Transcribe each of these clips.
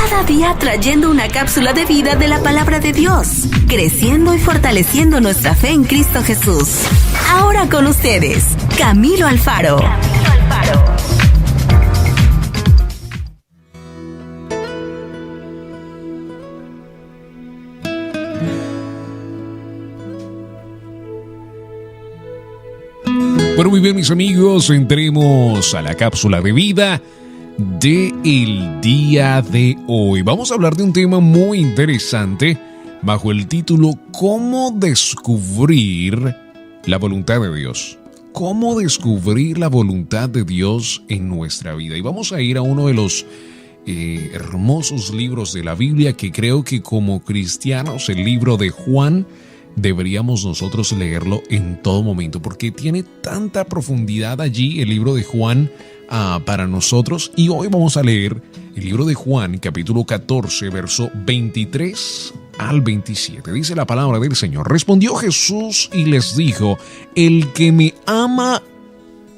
Cada día trayendo una cápsula de vida de la palabra de Dios, creciendo y fortaleciendo nuestra fe en Cristo Jesús. Ahora con ustedes, Camilo Alfaro. Bueno, muy bien, mis amigos, entremos a la cápsula de vida del día de hoy. Vamos a hablar de un tema muy interesante bajo el título ¿Cómo descubrir la voluntad de Dios? ¿Cómo descubrir la voluntad de Dios en nuestra vida? Y vamos a ir a uno de los hermosos libros de la Biblia que creo que como cristianos, el libro de Juan, deberíamos nosotros leerlo en todo momento porque tiene tanta profundidad allí el libro de Juan para nosotros. Y hoy vamos a leer el libro de Juan, capítulo 14, verso 23 al 27. Dice la palabra del Señor: Respondió Jesús y les dijo: El que me ama,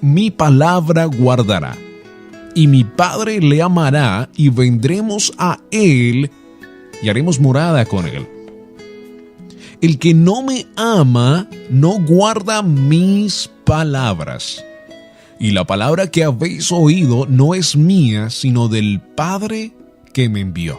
mi palabra guardará, y mi Padre le amará, y vendremos a él y haremos morada con él. El que no me ama no guarda mis palabras. Y la palabra que habéis oído no es mía, sino del Padre que me envió.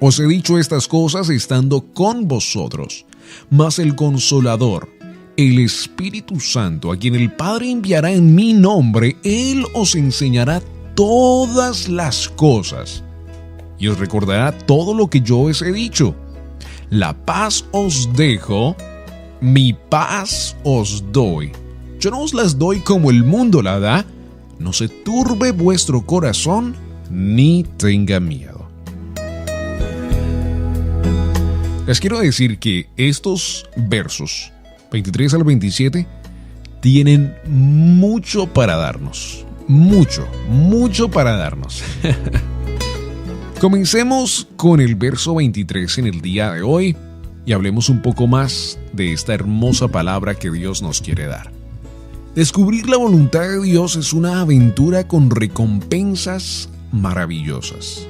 Os he dicho estas cosas estando con vosotros, mas el Consolador, el Espíritu Santo, a quien el Padre enviará en mi nombre, Él os enseñará todas las cosas y os recordará todo lo que yo os he dicho. La paz os dejo, mi paz os doy. Yo no os las doy como el mundo la da. No se turbe vuestro corazón, ni tenga miedo. Les quiero decir que estos versos, 23 al 27, tienen mucho para darnos. Mucho para darnos. Comencemos con el verso 23 en el día de hoy y hablemos un poco más de esta hermosa palabra que Dios nos quiere dar. Descubrir la voluntad de Dios es una aventura con recompensas maravillosas.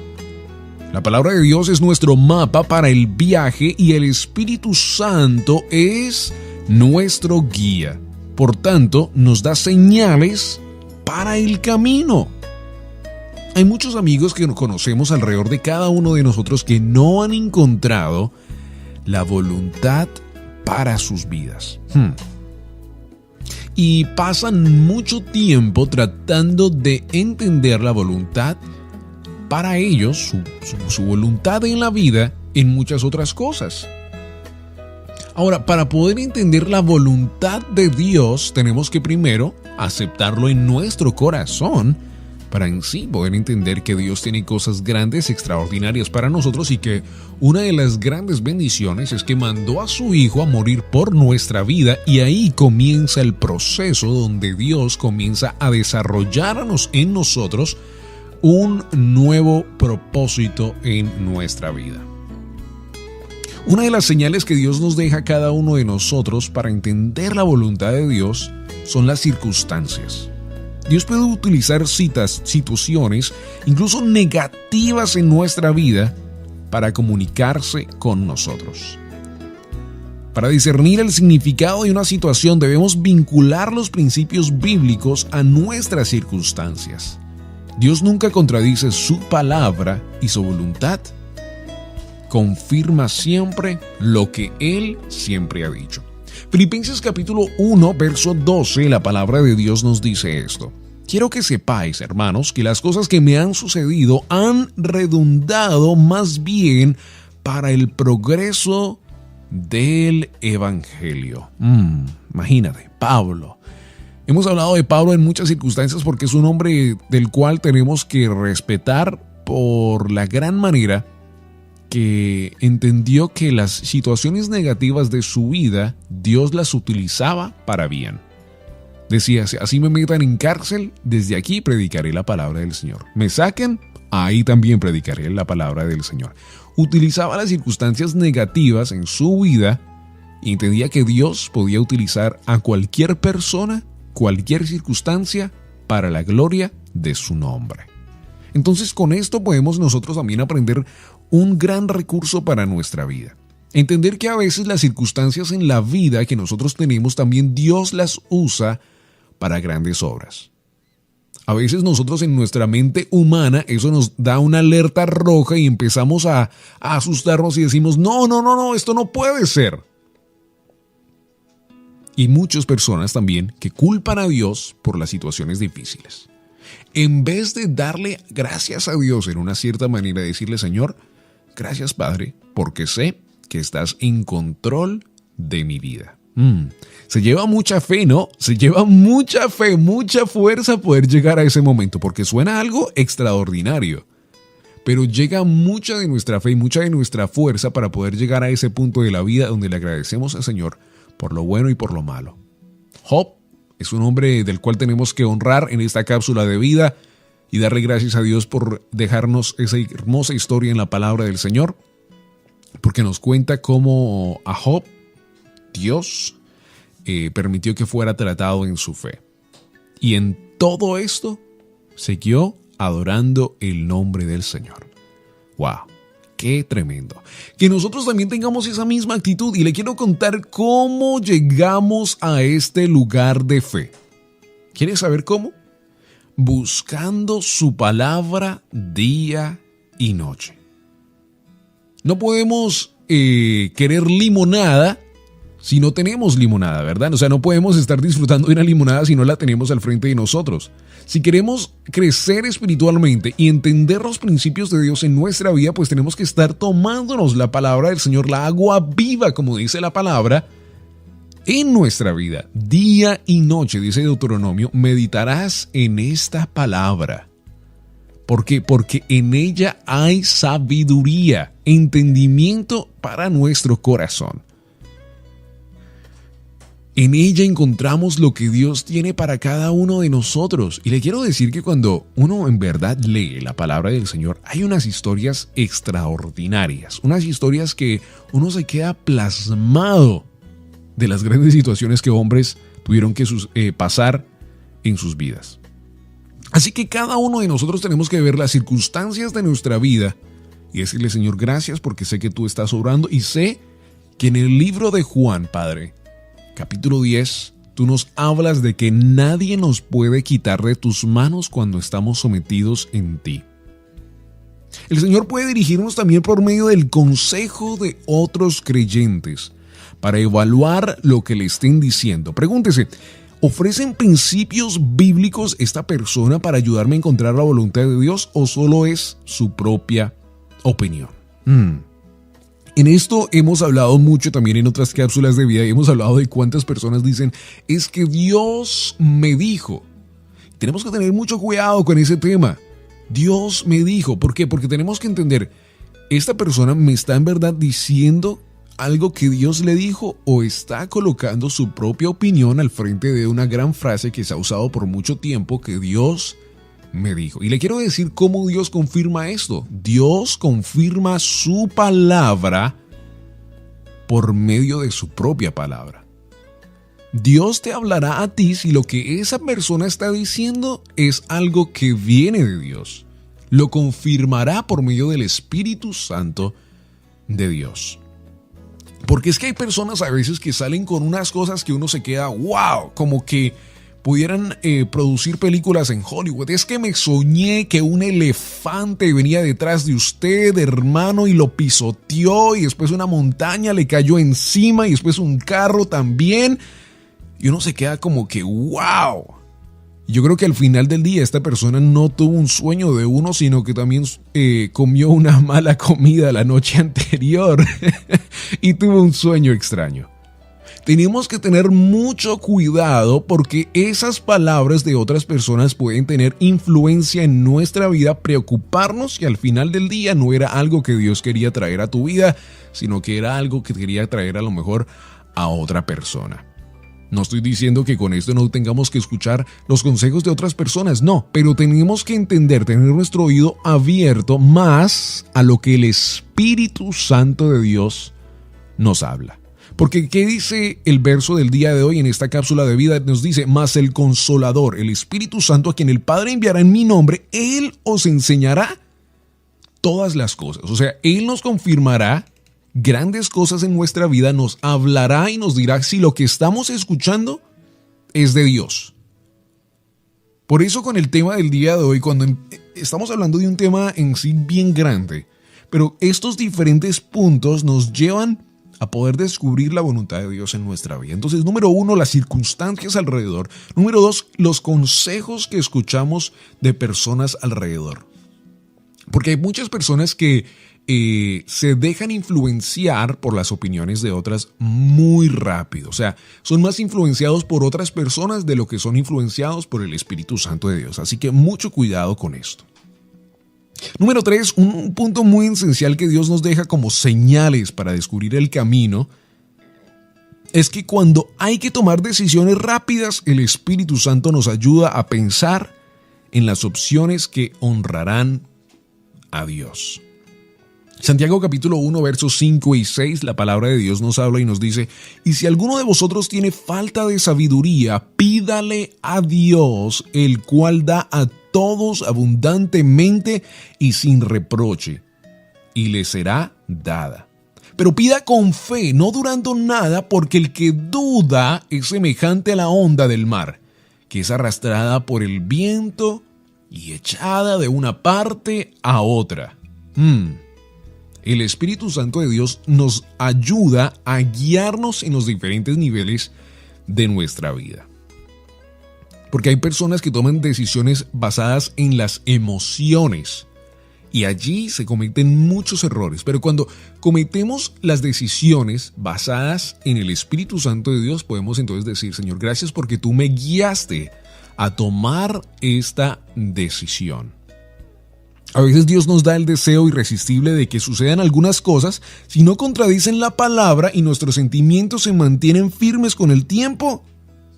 La palabra de Dios es nuestro mapa para el viaje y el Espíritu Santo es nuestro guía. Por tanto, nos da señales para el camino. Hay muchos amigos que nos conocemos alrededor de cada uno de nosotros que no han encontrado la voluntad para sus vidas. Y pasan mucho tiempo tratando de entender la voluntad para ellos, su voluntad en la vida, en muchas otras cosas. Ahora, para poder entender la voluntad de Dios, tenemos que primero aceptarlo en nuestro corazón, para en sí poder entender que Dios tiene cosas grandes, extraordinarias para nosotros y que una de las grandes bendiciones es que mandó a su Hijo a morir por nuestra vida, y ahí comienza el proceso donde Dios comienza a desarrollarnos en nosotros un nuevo propósito en nuestra vida. Una de las señales que Dios nos deja a cada uno de nosotros para entender la voluntad de Dios son las circunstancias. Dios puede utilizar situaciones, incluso negativas en nuestra vida, para comunicarse con nosotros. Para discernir el significado de una situación debemos vincular los principios bíblicos a nuestras circunstancias. Dios nunca contradice su palabra y su voluntad. Confirma siempre lo que Él siempre ha dicho. Filipenses capítulo 1, verso 12, la palabra de Dios nos dice esto: Quiero que sepáis, hermanos, que las cosas que me han sucedido han redundado más bien para el progreso del Evangelio. Imagínate, Pablo. Hemos hablado de Pablo en muchas circunstancias porque es un hombre del cual tenemos que respetar por la gran manera que entendió que las situaciones negativas de su vida, Dios las utilizaba para bien. Decía: así me metan en cárcel, desde aquí predicaré la palabra del Señor. Me saquen, ahí también predicaré la palabra del Señor. Utilizaba las circunstancias negativas en su vida y entendía que Dios podía utilizar a cualquier persona, cualquier circunstancia, para la gloria de su nombre. Entonces con esto podemos nosotros también aprender un gran recurso para nuestra vida. Entender que a veces las circunstancias en la vida que nosotros tenemos también Dios las usa para grandes obras. A veces nosotros en nuestra mente humana eso nos da una alerta roja y empezamos a asustarnos y decimos no, esto no puede ser. Y muchas personas también que culpan a Dios por las situaciones difíciles. En vez de darle gracias a Dios en una cierta manera, decirle: Señor, gracias Padre, porque sé que estás en control de mi vida. Se lleva mucha fe, ¿no? Se lleva mucha fe, mucha fuerza poder llegar a ese momento, porque suena algo extraordinario. Pero llega mucha de nuestra fe y mucha de nuestra fuerza para poder llegar a ese punto de la vida donde le agradecemos al Señor por lo bueno y por lo malo. Job es un hombre del cual tenemos que honrar en esta cápsula de vida y darle gracias a Dios por dejarnos esa hermosa historia en la palabra del Señor, porque nos cuenta cómo a Job Dios permitió que fuera tratado en su fe. Y en todo esto siguió adorando el nombre del Señor. ¡Wow! ¡Qué tremendo! Que nosotros también tengamos esa misma actitud, y le quiero contar cómo llegamos a este lugar de fe. ¿Quieres saber cómo? Buscando su palabra día y noche. No podemos querer limonada si no tenemos limonada, ¿verdad? O sea, no podemos estar disfrutando de una limonada si no la tenemos al frente de nosotros. Si queremos crecer espiritualmente y entender los principios de Dios en nuestra vida, pues tenemos que estar tomándonos la palabra del Señor, la agua viva, como dice la palabra, en nuestra vida. Día y noche, dice Deuteronomio, meditarás en esta palabra. ¿Por qué? Porque en ella hay sabiduría, entendimiento para nuestro corazón. En ella encontramos lo que Dios tiene para cada uno de nosotros. Y le quiero decir que cuando uno en verdad lee la palabra del Señor, hay unas historias extraordinarias, unas historias que uno se queda plasmado de las grandes situaciones que hombres tuvieron que pasar en sus vidas. Así que cada uno de nosotros tenemos que ver las circunstancias de nuestra vida y decirle: Señor, gracias porque sé que tú estás obrando, y sé que en el libro de Juan, Padre, capítulo 10, tú nos hablas de que nadie nos puede quitar de tus manos cuando estamos sometidos en ti. El Señor puede dirigirnos también por medio del consejo de otros creyentes para evaluar lo que le estén diciendo. Pregúntese: ¿ofrecen principios bíblicos esta persona para ayudarme a encontrar la voluntad de Dios, o solo es su propia opinión? En esto hemos hablado mucho también en otras cápsulas de vida, y hemos hablado de cuántas personas dicen: es que Dios me dijo. Tenemos que tener mucho cuidado con ese tema. Dios me dijo. ¿Por qué? Porque tenemos que entender, ¿esta persona me está en verdad diciendo algo que Dios le dijo, o está colocando su propia opinión al frente de una gran frase que se ha usado por mucho tiempo, que Dios me dijo? Y le quiero decir cómo Dios confirma esto. Dios confirma su palabra por medio de su propia palabra. Dios te hablará a ti si lo que esa persona está diciendo es algo que viene de Dios. Lo confirmará por medio del Espíritu Santo de Dios. Porque es que hay personas a veces que salen con unas cosas que uno se queda wow, como que pudieran producir películas en Hollywood. Es que me soñé que un elefante venía detrás de usted, hermano, y lo pisoteó, y después una montaña le cayó encima, y después un carro también. Y uno se queda como que wow. Yo creo que al final del día esta persona no tuvo un sueño de uno, sino que también comió una mala comida la noche anterior y tuvo un sueño extraño. Tenemos que tener mucho cuidado, porque esas palabras de otras personas pueden tener influencia en nuestra vida, preocuparnos, y al final del día no era algo que Dios quería traer a tu vida, sino que era algo que quería traer a lo mejor a otra persona. No estoy diciendo que con esto no tengamos que escuchar los consejos de otras personas, no, pero tenemos que entender, tener nuestro oído abierto más a lo que el Espíritu Santo de Dios nos habla. Porque ¿qué dice el verso del día de hoy en esta cápsula de vida? Nos dice, mas el Consolador, el Espíritu Santo, a quien el Padre enviará en mi nombre, Él os enseñará todas las cosas. O sea, Él nos confirmará grandes cosas en nuestra vida, nos hablará y nos dirá si lo que estamos escuchando es de Dios. Por eso con el tema del día de hoy, cuando estamos hablando de un tema en sí bien grande, pero estos diferentes puntos nos llevan a poder descubrir la voluntad de Dios en nuestra vida. Entonces, número 1, las circunstancias alrededor. Número 2, los consejos que escuchamos de personas alrededor. Porque hay muchas personas que se dejan influenciar por las opiniones de otras muy rápido. O sea, son más influenciados por otras personas de lo que son influenciados por el Espíritu Santo de Dios. Así que mucho cuidado con esto. Número 3, un punto muy esencial que Dios nos deja como señales para descubrir el camino es que cuando hay que tomar decisiones rápidas, el Espíritu Santo nos ayuda a pensar en las opciones que honrarán a Dios. Santiago capítulo 1, versos 5 y 6, la palabra de Dios nos habla y nos dice, y si alguno de vosotros tiene falta de sabiduría, pídale a Dios, el cual da a todos abundantemente y sin reproche, y le será dada. Pero pida con fe, no dudando nada, porque el que duda es semejante a la onda del mar, que es arrastrada por el viento y echada de una parte a otra. El Espíritu Santo de Dios nos ayuda a guiarnos en los diferentes niveles de nuestra vida. Porque hay personas que toman decisiones basadas en las emociones y allí se cometen muchos errores. Pero cuando cometemos las decisiones basadas en el Espíritu Santo de Dios, podemos entonces decir, Señor, gracias porque tú me guiaste a tomar esta decisión. A veces Dios nos da el deseo irresistible de que sucedan algunas cosas si no contradicen la palabra y nuestros sentimientos se mantienen firmes con el tiempo.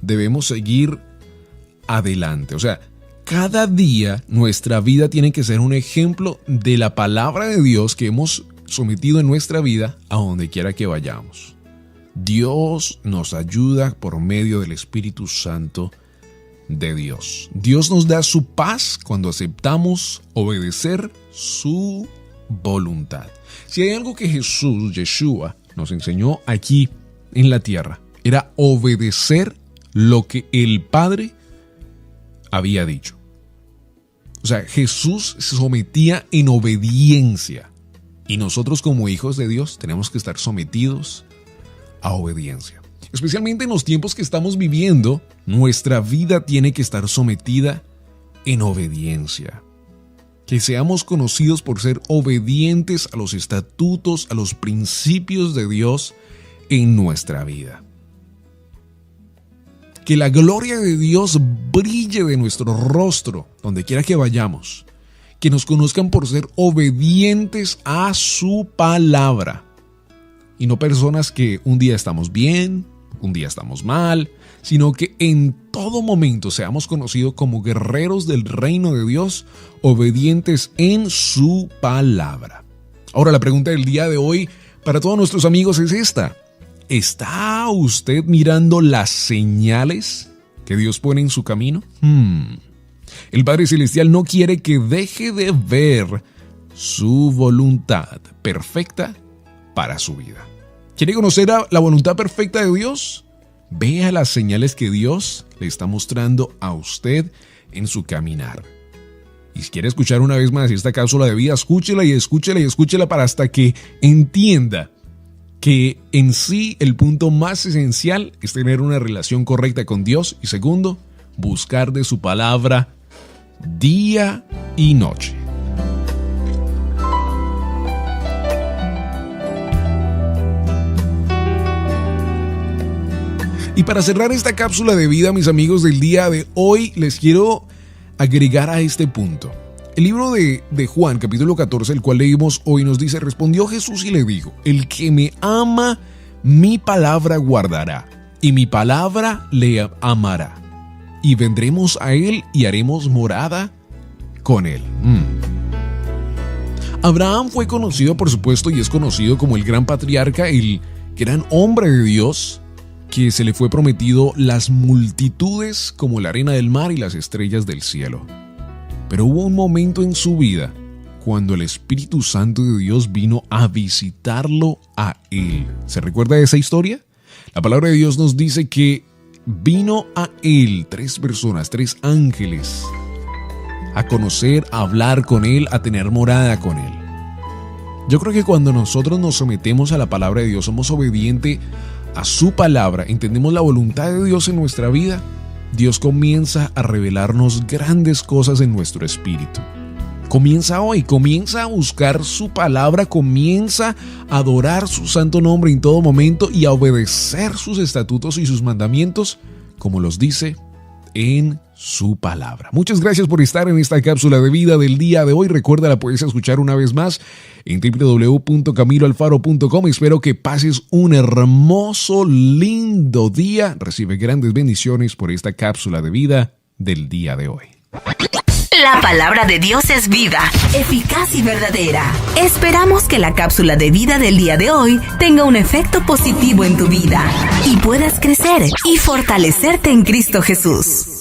Debemos seguir adelante. O sea, cada día nuestra vida tiene que ser un ejemplo de la palabra de Dios que hemos sometido en nuestra vida a donde quiera que vayamos. Dios nos ayuda por medio del Espíritu Santo de Dios. Dios nos da su paz cuando aceptamos obedecer su voluntad. Si hay algo que Yeshua, nos enseñó aquí en la tierra, era obedecer lo que el Padre había dicho. O sea, Jesús se sometía en obediencia y nosotros como hijos de Dios tenemos que estar sometidos a obediencia. Especialmente en los tiempos que estamos viviendo, nuestra vida tiene que estar sometida en obediencia. Que seamos conocidos por ser obedientes a los estatutos, a los principios de Dios en nuestra vida. Que la gloria de Dios brille de nuestro rostro, donde quiera que vayamos. Que nos conozcan por ser obedientes a su palabra. Y no personas que un día estamos bien, un día estamos mal, sino que en todo momento seamos conocidos como guerreros del reino de Dios, obedientes en su palabra. Ahora la pregunta del día de hoy para todos nuestros amigos es esta. ¿Está usted mirando las señales que Dios pone en su camino? El Padre Celestial no quiere que deje de ver su voluntad perfecta para su vida. ¿Quiere conocer la voluntad perfecta de Dios? Vea las señales que Dios le está mostrando a usted en su caminar. Y si quiere escuchar una vez más esta cápsula de vida, escúchela y escúchela y escúchela para hasta que entienda que en sí el punto más esencial es tener una relación correcta con Dios y segundo, buscar de su palabra día y noche. Y para cerrar esta cápsula de vida, mis amigos, del día de hoy, les quiero agregar a este punto. El libro de Juan, capítulo 14, el cual leímos hoy, nos dice, respondió Jesús y le dijo, el que me ama, mi palabra guardará, y mi palabra le amará. Y vendremos a él y haremos morada con él. Abraham fue conocido, por supuesto, y es conocido como el gran patriarca, el gran hombre de Dios, que se le fue prometido las multitudes como la arena del mar y las estrellas del cielo. Pero hubo un momento en su vida cuando el Espíritu Santo de Dios vino a visitarlo a él. ¿Se recuerda de esa historia? La palabra de Dios nos dice que vino a él 3 personas, 3 ángeles, a conocer, a hablar con él, a tener morada con él. Yo creo que cuando nosotros nos sometemos a la palabra de Dios, somos obedientes a su palabra, entendemos la voluntad de Dios en nuestra vida, Dios comienza a revelarnos grandes cosas en nuestro espíritu. Comienza hoy, comienza a buscar su palabra, comienza a adorar su santo nombre en todo momento y a obedecer sus estatutos y sus mandamientos, como los dice en su palabra. Muchas gracias por estar en esta cápsula de vida del día de hoy. Recuerda, la puedes escuchar una vez más en www.camiloalfaro.com. Espero que pases un hermoso, lindo día. Recibe grandes bendiciones por esta cápsula de vida del día de hoy. La palabra de Dios es viva, eficaz y verdadera. Esperamos que la cápsula de vida del día de hoy tenga un efecto positivo en tu vida y puedas crecer y fortalecerte en Cristo Jesús.